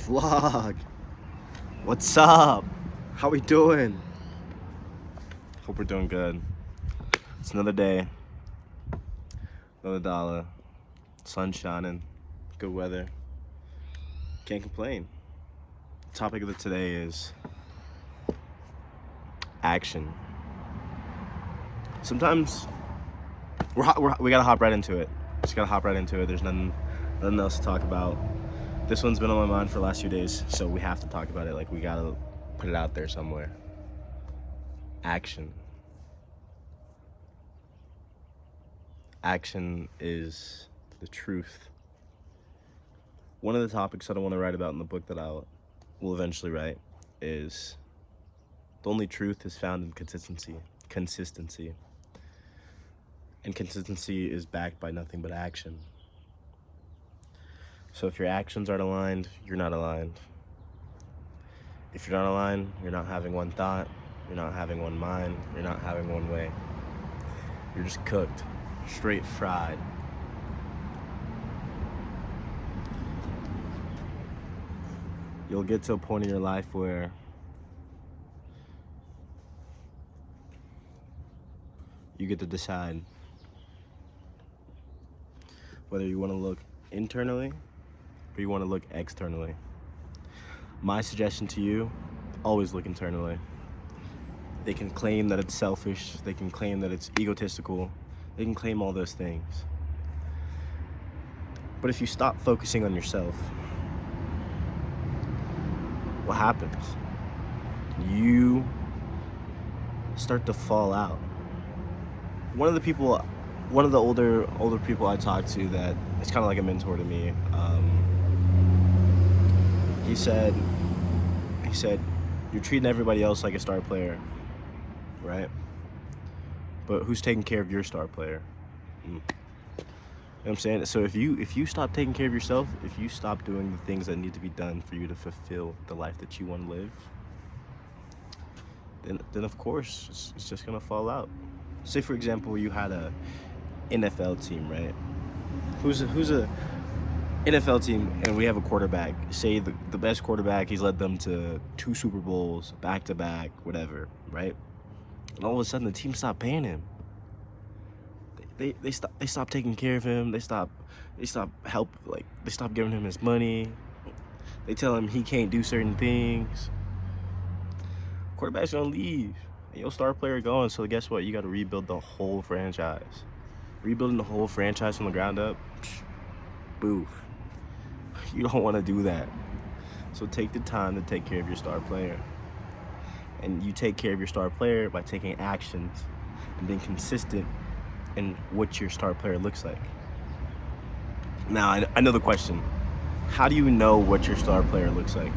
Vlog. What's up? How we doing? Hope we're doing good. It's another day. Another dollar. Sun shining. Good weather. Can't complain. The topic of today is action. Sometimes we gotta hop right into it. Just gotta hop right into it. There's nothing else to talk about. This one's been on my mind for the last few days, so we have to talk about it. Like, we gotta put it out there somewhere. Action. Action is the truth. One of the topics that I want to write about in the book that I will eventually write is the only truth is found in consistency. And consistency is backed by nothing but action. So if your actions aren't aligned, you're not aligned. If you're not aligned, you're not having one thought, you're not having one mind, you're not having one way. You're just cooked, straight fried. You'll get to a point in your life where you get to decide whether you want to look internally or you want to look externally. My suggestion to you, always look internally. They can claim that it's selfish, they can claim that it's egotistical, they can claim all those things. But if you stop focusing on yourself, what happens? You start to fall out. One of the older people I talked to that is kind of like a mentor to me. He said, you're treating everybody else like a star player, right? But who's taking care of your star player? You know what I'm saying? So if you stop taking care of yourself, if you stop doing the things that need to be done for you to fulfill the life that you want to live, then of course it's just gonna fall out. Say for example you had a NFL team, right? Who's a NFL team, and we have a quarterback. Say the best quarterback, he's led them to 2 Super Bowls, back to back, whatever, right? And all of a sudden the team stopped paying him. They stop taking care of him. They stop giving him his money. They tell him he can't do certain things. Quarterback's gonna leave. And your star player gone. So guess what? You got to rebuild the whole franchise. Rebuilding the whole franchise from the ground up. Boof. You don't want to do that. So take the time to take care of your star player. And you take care of your star player by taking actions and being consistent in what your star player looks like. Now, I know the question. How do you know what your star player looks like?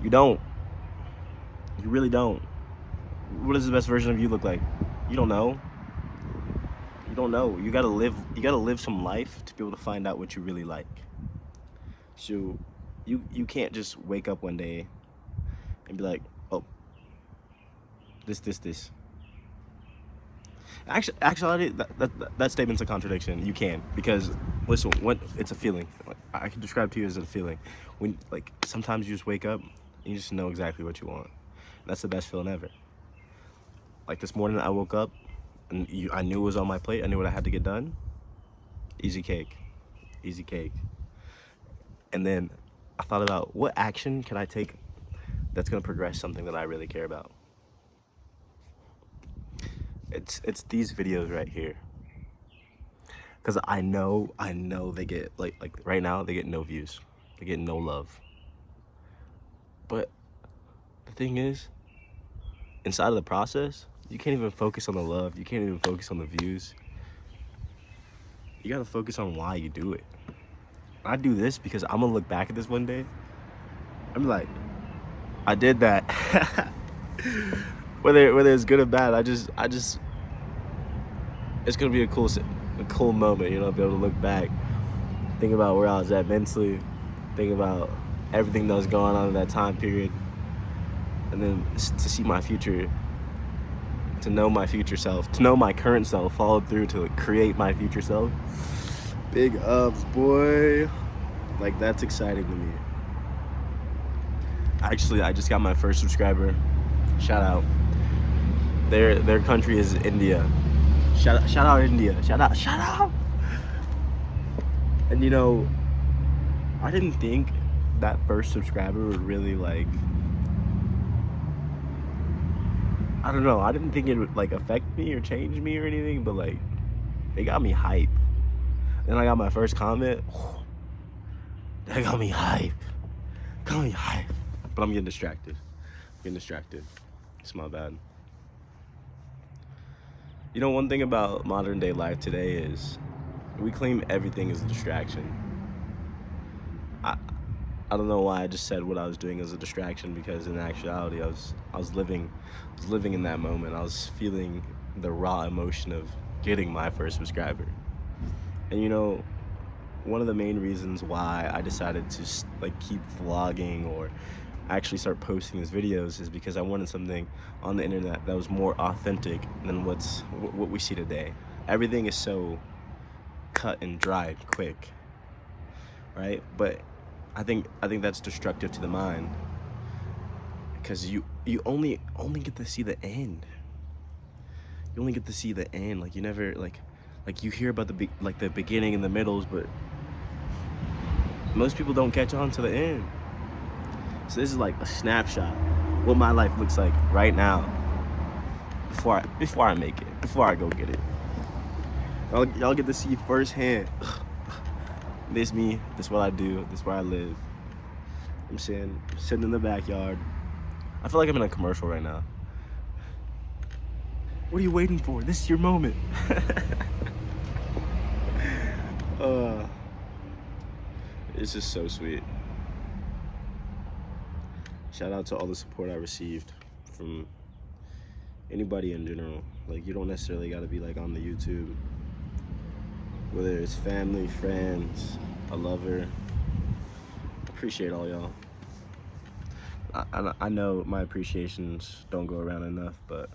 You don't. You really don't. What does the best version of you look like? You don't know. You don't know. You gotta live some life to be able to find out what you really like. So you can't just wake up one day and be like, oh, this. Actually, that statement's a contradiction. You can, because listen, it's a feeling. I can describe to you as a feeling. When sometimes you just wake up and you just know exactly what you want. That's the best feeling ever. Like this morning, I woke up and I knew it was on my plate. I knew what I had to get done. Easy cake. And then I thought about what action can I take that's gonna progress something that I really care about. It's these videos right here. Cause I know they get like right now they get no views. They get no love. But the thing is, inside of the process, you can't even focus on the love. You can't even focus on the views. You gotta focus on why you do it. I do this because I'm gonna look back at this one day. I'm like, I did that. whether it's good or bad, I just it's gonna be a cool moment, you know, be able to look back, think about where I was at mentally, think about everything that was going on in that time period, and then to see my future, to know my future self, to know my current self, follow through to create my future self. Big ups, boy. Like, that's exciting to me. Actually, I just got my first subscriber. Shout out. Their country is India. Shout out India. Shout out. And you know, I didn't think that first subscriber would really like, I don't know, I didn't think it would like affect me or change me or anything, but like it got me hype. Then I got my first comment. That got me hype. Got me hype. But I'm getting distracted. It's my bad. You know, one thing about modern day life today is we claim everything as a distraction. I don't know why I just said what I was doing as a distraction, because in actuality I was living in that moment. I was feeling the raw emotion of getting my first subscriber. And you know, one of the main reasons why I decided to like keep vlogging or actually start posting these videos is because I wanted something on the internet that was more authentic than what we see today. Everything is so cut and dried quick, right? But I think that's destructive to the mind, because you only get to see the end. You only get to see the end. Like, you never like you hear about the beginning and the middles, but most people don't catch on to the end. So this is like a snapshot what my life looks like right now, before I make it, before I go get it. Y'all get to see firsthand. This me, this what I do, this where I live. I'm sitting in the backyard. I feel like I'm in a commercial right now. What are you waiting for? This is your moment. It's just so sweet. Shout out to all the support I received from anybody in general. Like, you don't necessarily gotta be like on the YouTube. Whether it's family, friends, a lover. Appreciate all y'all. I know my appreciations don't go around enough, but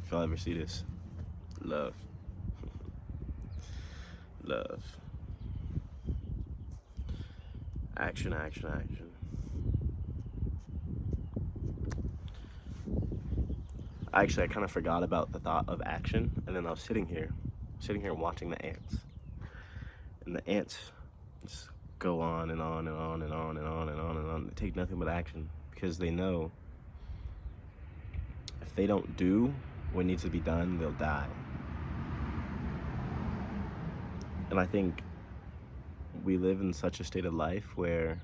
if y'all ever see this, love. Love. Action. Actually, I kind of forgot about the thought of action, and then I was sitting here watching the ants. And the ants just go on and on and on and on and on and on and on. They take nothing but action, because they know if they don't do what needs to be done, they'll die. And I think we live in such a state of life where,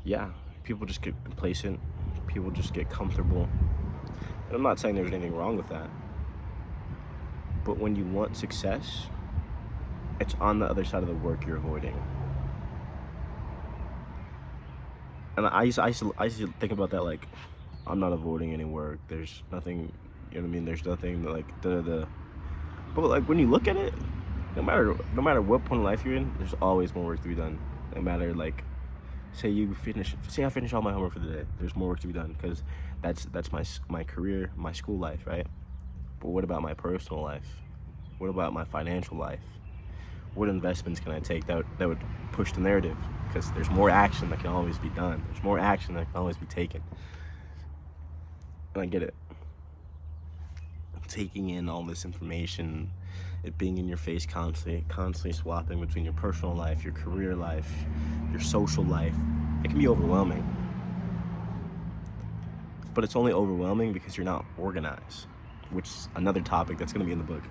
yeah, people just get complacent, people just get comfortable. And I'm not saying there's anything wrong with that. But when you want success, it's on the other side of the work you're avoiding. And I used to think about that, like, I'm not avoiding any work. There's nothing, you know what I mean? There's nothing like But like, when you look at it, no matter what point in life you're in, there's always more work to be done. No matter, like, say I finish all my homework for the day, there's more work to be done, because that's my career, my school life, right? But what about my personal life? What about my financial life? What investments can I take that would push the narrative? Because there's more action that can always be done. There's more action that can always be taken. And I get it. Taking in all this information, it being in your face constantly swapping between your personal life, your career life, your social life, it can be overwhelming. But it's only overwhelming because you're not organized, which is another topic that's going to be in the book.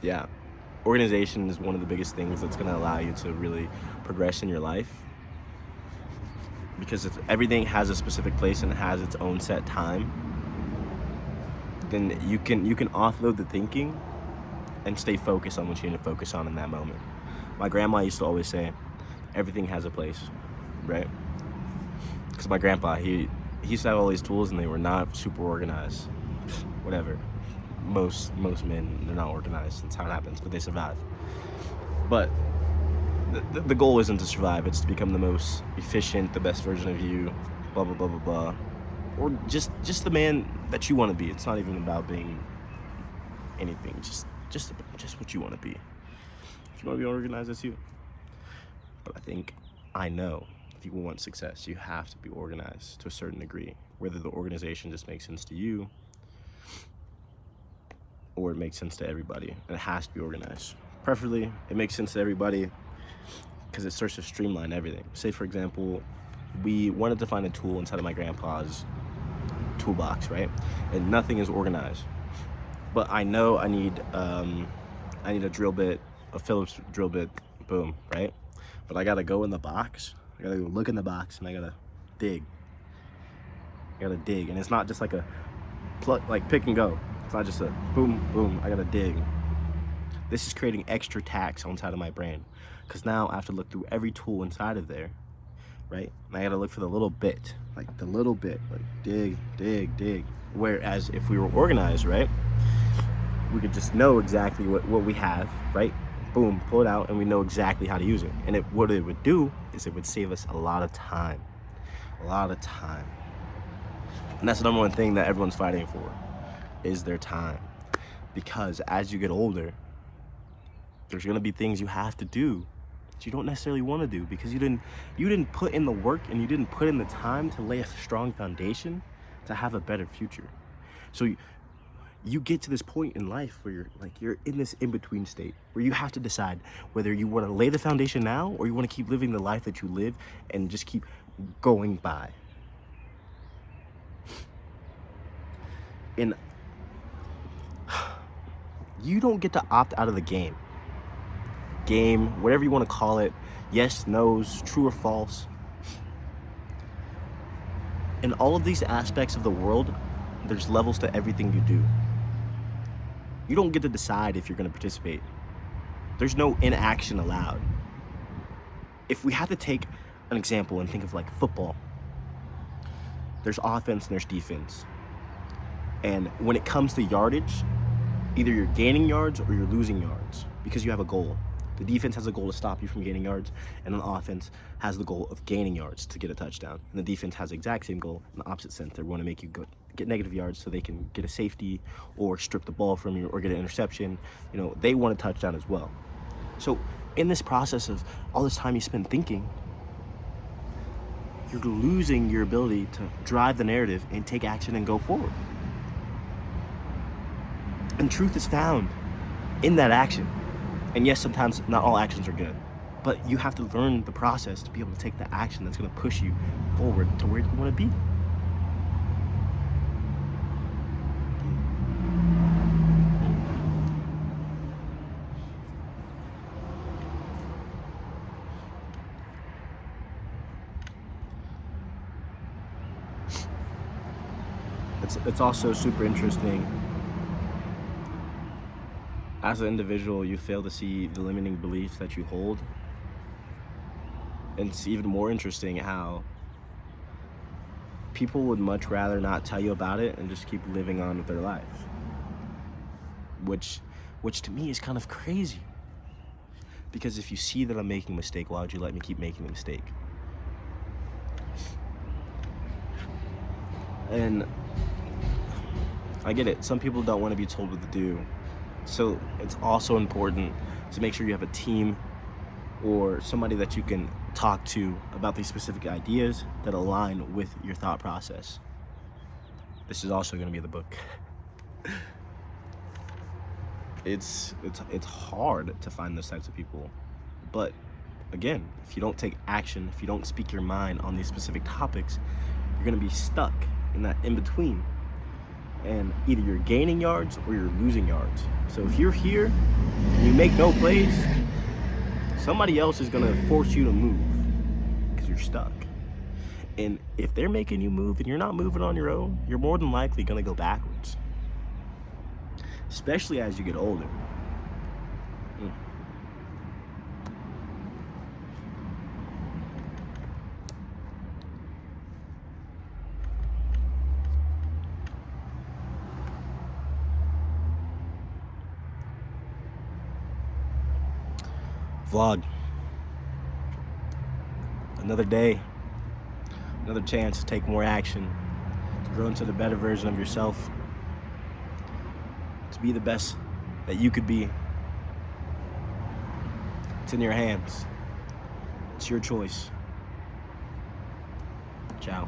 Yeah, organization is one of the biggest things that's going to allow you to really progress in your life, because if everything has a specific place and it has its own set time, then you can offload the thinking and stay focused on what you need to focus on in that moment. My grandma used to always say, everything has a place, right? Because my grandpa, he used to have all these tools and they were not super organized. Whatever. Most men, they're not organized. That's how it happens, but they survive. But the goal isn't to survive, it's to become the most efficient, the best version of you, blah, blah, blah, blah, blah. Or just the man that you want to be. It's not even about being anything, just what you want to be. If you want to be organized, that's you. But I know if you want success, you have to be organized to a certain degree, whether the organization just makes sense to you or it makes sense to everybody. And it has to be organized. Preferably, it makes sense to everybody because it starts to streamline everything. Say, for example, we wanted to find a tool inside of my grandpa's toolbox, right? And nothing is organized. But I know I need a drill bit, a Phillips drill bit, boom, right? But I gotta go in the box. I gotta go look in the box and I gotta dig. And it's not just like a plug, like pick and go. It's not just a boom, boom, I gotta dig. This is creating extra tax on inside of my brain. Because now I have to look through every tool inside of there, right? And I gotta look for the little bit, like dig, dig, dig. Whereas if we were organized, right? We could just know exactly what we have, right? Boom, pull it out, and we know exactly how to use it. And what it would do is it would save us a lot of time. And that's the number one thing that everyone's fighting for, is their time. Because as you get older, there's gonna be things you have to do that you don't necessarily want to do because you didn't put in the work and you didn't put in the time to lay a strong foundation to have a better future. So you get to this point in life where you're in this in-between state where you have to decide whether you want to lay the foundation now or you want to keep living the life that you live and just keep going by. And you don't get to opt out of the game, whatever you want to call it, yes, no's, true or false. In all of these aspects of the world, there's levels to everything you do. You don't get to decide if you're going to participate. There's no inaction allowed. If we had to take an example and think of like football, there's offense and there's defense. And when it comes to yardage, either you're gaining yards or you're losing yards because you have a goal. The defense has a goal to stop you from gaining yards, and an offense has the goal of gaining yards to get a touchdown. And the defense has the exact same goal in the opposite sense. They want to make you get negative yards so they can get a safety or strip the ball from you or get an interception. They want a touchdown as well. So in this process of all this time you spend thinking, you're losing your ability to drive the narrative and take action and go forward. And truth is found in that action. And yes, sometimes not all actions are good, but you have to learn the process to be able to take the action that's going to push you forward to where you want to be. It's also super interesting. As an individual, you fail to see the limiting beliefs that you hold. And it's even more interesting how people would much rather not tell you about it and just keep living on with their life. Which to me is kind of crazy. Because if you see that I'm making a mistake, why would you let me keep making the mistake? And I get it. Some people don't want to be told what to do. So it's also important to make sure you have a team or somebody that you can talk to about these specific ideas that align with your thought process. This is also going to be the book. It's hard to find those types of people. But again, if you don't take action, if you don't speak your mind on these specific topics, you're going to be stuck in that in-between. And either you're gaining yards or you're losing yards. So if you're here and you make no plays, somebody else is gonna force you to move because you're stuck. And if they're making you move and you're not moving on your own, you're more than likely gonna go backwards. Especially as you get older. Vlog. Another day, another chance to take more action, to grow into the better version of yourself, to be the best that you could be. It's in your hands. It's your choice. Ciao.